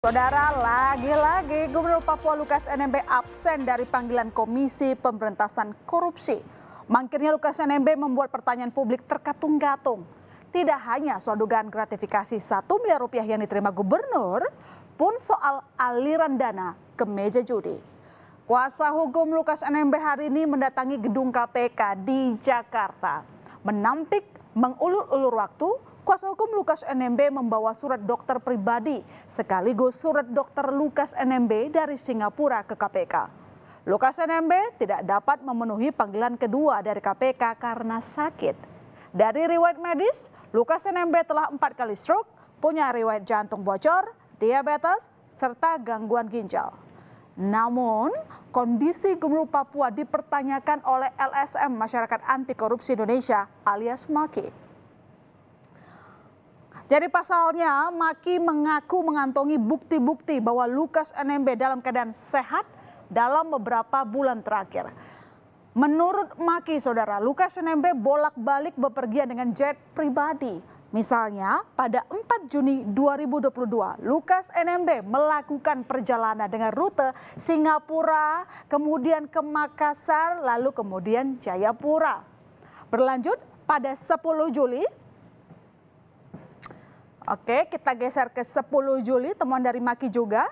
Saudara, lagi-lagi Gubernur Papua Lukas NMB absen dari panggilan Komisi Pemberantasan Korupsi. Mangkirnya Lukas NMB membuat pertanyaan publik terkatung-katung. Tidak hanya soal dugaan gratifikasi 1 miliar rupiah yang diterima gubernur, pun soal aliran dana ke meja judi. Kuasa hukum Lukas NMB hari ini mendatangi gedung KPK di Jakarta. Menampik mengulur-ulur waktu, kuasa hukum Lukas NMB membawa surat dokter pribadi sekaligus surat dokter Lukas NMB dari Singapura ke KPK. Lukas NMB tidak dapat memenuhi panggilan kedua dari KPK karena sakit. Dari riwayat medis, Lukas NMB telah 4 kali stroke, punya riwayat jantung bocor, diabetes, serta gangguan ginjal. Namun, kondisi Gubernur Papua dipertanyakan oleh LSM Masyarakat Anti Korupsi Indonesia alias MAKI. Jadi pasalnya, MAKI mengaku mengantongi bukti-bukti bahwa Lukas NMB dalam keadaan sehat dalam beberapa bulan terakhir. Menurut MAKI, saudara, Lukas NMB bolak-balik bepergian dengan jet pribadi. Misalnya, pada 4 Juni 2022, Lukas NMB melakukan perjalanan dengan rute Singapura, kemudian ke Makassar, lalu kemudian Jayapura. Berlanjut pada 10 Juli, oke, kita geser ke 10 Juli, temuan dari MAKI juga.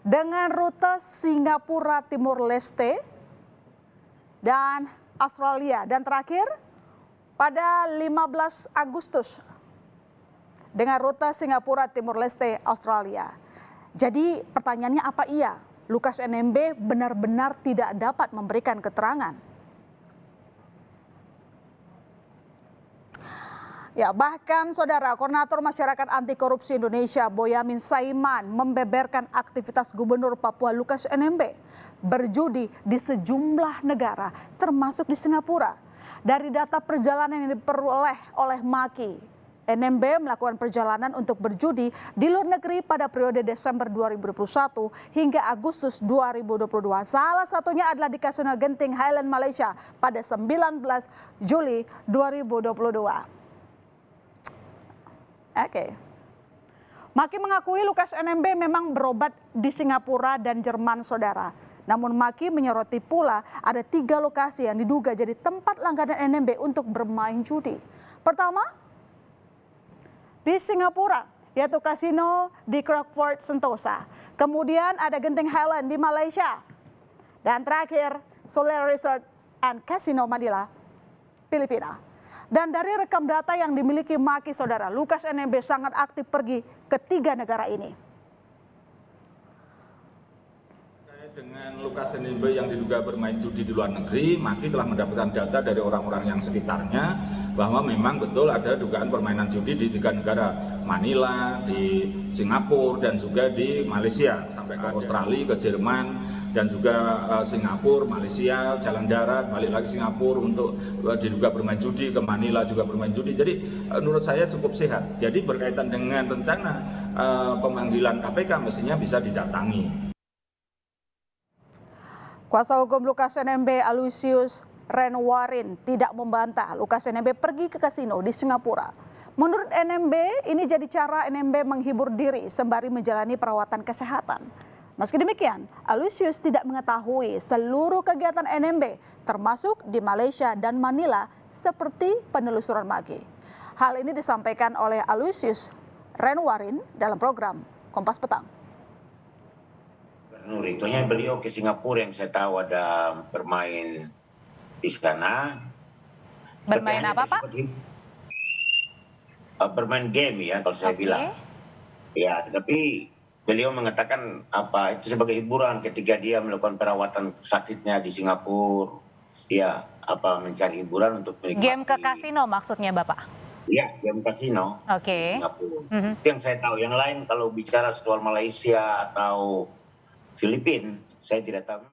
Dengan rute Singapura Timur Leste dan Australia. Dan terakhir pada 15 Agustus dengan rute Singapura Timur Leste Australia. Jadi pertanyaannya apa iya? Lukas NMB benar-benar tidak dapat memberikan keterangan. Ya, bahkan saudara, Koordinator Masyarakat Anti Korupsi Indonesia Boyamin Saiman membeberkan aktivitas Gubernur Papua Lukas NMB berjudi di sejumlah negara termasuk di Singapura. Dari data perjalanan yang diperoleh oleh MAKI, NMB melakukan perjalanan untuk berjudi di luar negeri pada periode Desember 2021 hingga Agustus 2022. Salah satunya adalah di Kasino Genting Highland Malaysia pada 19 Juli 2022. Oke. MAKI mengakui Lukas NMB memang berobat di Singapura dan Jerman, saudara. Namun MAKI menyoroti pula ada 3 lokasi yang diduga jadi tempat langganan NMB untuk bermain judi. Pertama, di Singapura, yaitu kasino di Crockford Sentosa. Kemudian ada Genting Highland di Malaysia. Dan terakhir, Soler Resort and Casino Manila, Filipina. Dan dari rekam data yang dimiliki MAKI, saudara, Lukas NMB sangat aktif pergi ke 3 negara ini. Dengan Lukas NMB yang diduga bermain judi di luar negeri, MAKI telah mendapatkan data dari orang-orang yang sekitarnya bahwa memang betul ada dugaan permainan judi di 3 negara, Manila, di Singapura, dan juga di Malaysia, sampai ke Australia, ke Jerman, dan juga Singapura, Malaysia, jalan darat, balik lagi Singapura untuk diduga bermain judi, ke Manila juga bermain judi. Jadi menurut saya cukup sehat. Jadi berkaitan dengan rencana pemanggilan KPK mestinya bisa didatangi. Kuasa hukum Lukas NMB Aloysius Renwarin tidak membantah Lukas NMB pergi ke kasino di Singapura. Menurut NMB, ini jadi cara NMB menghibur diri sembari menjalani perawatan kesehatan. Meski demikian, Aloysius tidak mengetahui seluruh kegiatan NMB termasuk di Malaysia dan Manila seperti penelusuran MAKI. Hal ini disampaikan oleh Aloysius Renwarin dalam program Kompas Petang. Gubernur itu hanya beliau ke Singapura yang saya tahu ada bermain di sana. Bermain apa, Pak? Bermain game ya kalau saya bilang. Ya, tapi beliau mengatakan apa itu sebagai hiburan ketika dia melakukan perawatan sakitnya di Singapura. Ya, apa mencari hiburan untuk menikmati. Game ke kasino maksudnya, Bapak? Ya, game kasino. Oke. Di Singapura. Itu yang saya tahu. Yang lain kalau bicara soal Malaysia atau Filipina, saya tidak tahu.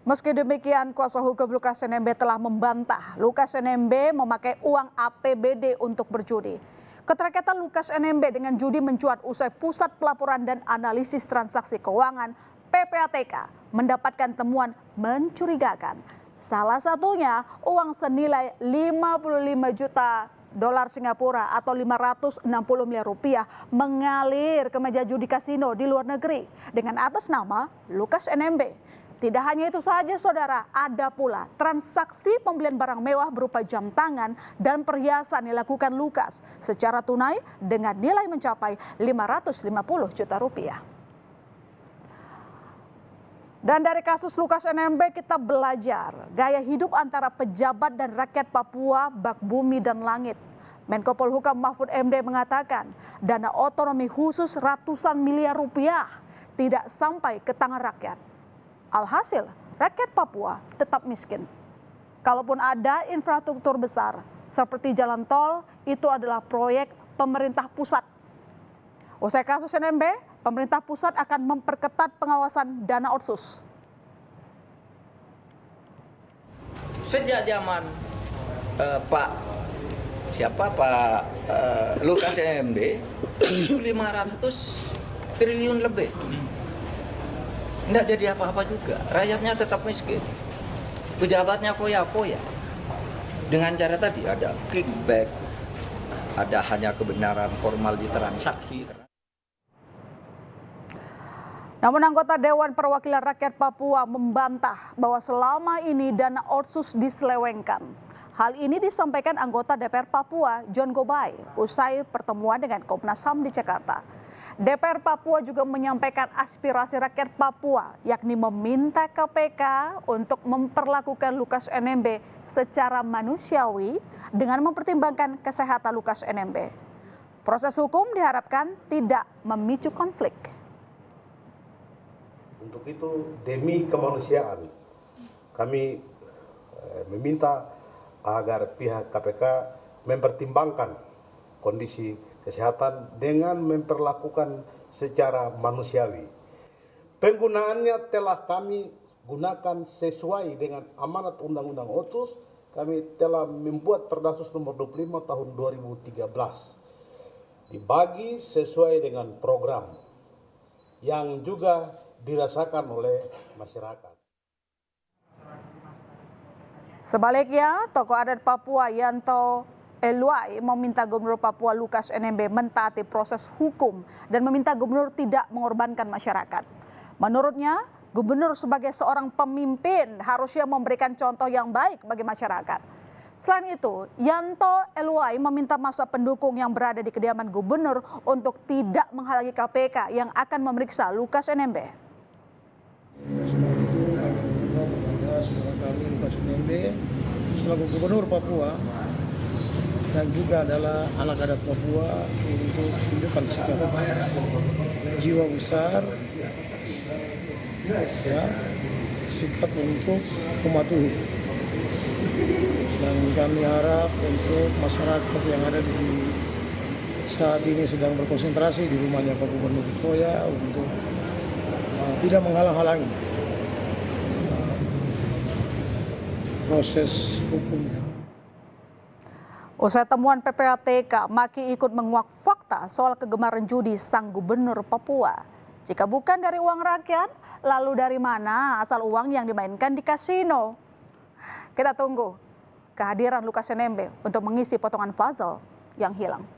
Meski demikian, kuasa hukum Lukas NMB telah membantah Lukas NMB memakai uang APBD untuk berjudi. Keterkaitan Lukas NMB dengan judi mencuat usai Pusat Pelaporan dan Analisis Transaksi Keuangan (PPATK) mendapatkan temuan mencurigakan. Salah satunya uang senilai 55 juta dolar Singapura atau 560 miliar rupiah mengalir ke meja judi kasino di luar negeri dengan atas nama Lukas NMB. Tidak hanya itu saja saudara, ada pula transaksi pembelian barang mewah berupa jam tangan dan perhiasan dilakukan Lukas secara tunai dengan nilai mencapai 550 juta rupiah. Dan dari kasus Lukas NMB kita belajar gaya hidup antara pejabat dan rakyat Papua bak bumi dan langit. Menko Polhukam Mahfud MD mengatakan dana otonomi khusus ratusan miliar rupiah tidak sampai ke tangan rakyat. Alhasil, rakyat Papua tetap miskin. Kalaupun ada infrastruktur besar seperti jalan tol, itu adalah proyek pemerintah pusat. Usai kasus NMB, pemerintah pusat akan memperketat pengawasan dana otsus. Sejak zaman Pak Lukas NMB itu 500 triliun lebih. Tidak jadi apa-apa juga, rakyatnya tetap miskin, pejabatnya foya-foya. Dengan cara tadi ada kickback, ada hanya kebenaran formal di transaksi. Namun anggota Dewan Perwakilan Rakyat Papua membantah bahwa selama ini dana otsus diselewengkan. Hal ini disampaikan anggota DPR Papua John Gobay usai pertemuan dengan Komnas HAM di Jakarta. DPR Papua juga menyampaikan aspirasi rakyat Papua, yakni meminta KPK untuk memperlakukan Lukas NMB secara manusiawi dengan mempertimbangkan kesehatan Lukas NMB. Proses hukum diharapkan tidak memicu konflik. Untuk itu demi kemanusiaan kami meminta agar pihak KPK mempertimbangkan kondisi kesehatan dengan memperlakukan secara manusiawi. Penggunaannya telah kami gunakan sesuai dengan amanat Undang-Undang Otsus. Kami telah membuat Perdasus nomor 25 tahun 2013. Dibagi sesuai dengan program yang juga dirasakan oleh masyarakat. Sebaliknya, tokoh adat Papua Yanto Eluai meminta Gubernur Papua Lukas NMB mentaati proses hukum dan meminta Gubernur tidak mengorbankan masyarakat. Menurutnya, Gubernur sebagai seorang pemimpin harusnya memberikan contoh yang baik bagi masyarakat. Selain itu, Yanto Eluai meminta masa pendukung yang berada di kediaman Gubernur untuk tidak menghalangi KPK yang akan memeriksa Lukas NMB. Sebab itu kami mengimbau kepada saudara kami Lukas NMB selaku Gubernur Papua dan juga adalah anak adat Papua untuk tunjukkan sikap jiwa besar, ya, sikap untuk mematuhi. Dan kami harap untuk masyarakat yang ada di sini saat ini sedang berkonsentrasi di rumahnya Pak Gubernur Koya untuk tidak menghalang-halangi proses hukumnya. Usai temuan PPATK, Maki ikut menguak fakta soal kegemaran judi sang Gubernur Papua. Jika bukan dari uang rakyat, lalu dari mana asal uang yang dimainkan di kasino? Kita tunggu kehadiran Lukas NMB untuk mengisi potongan puzzle yang hilang.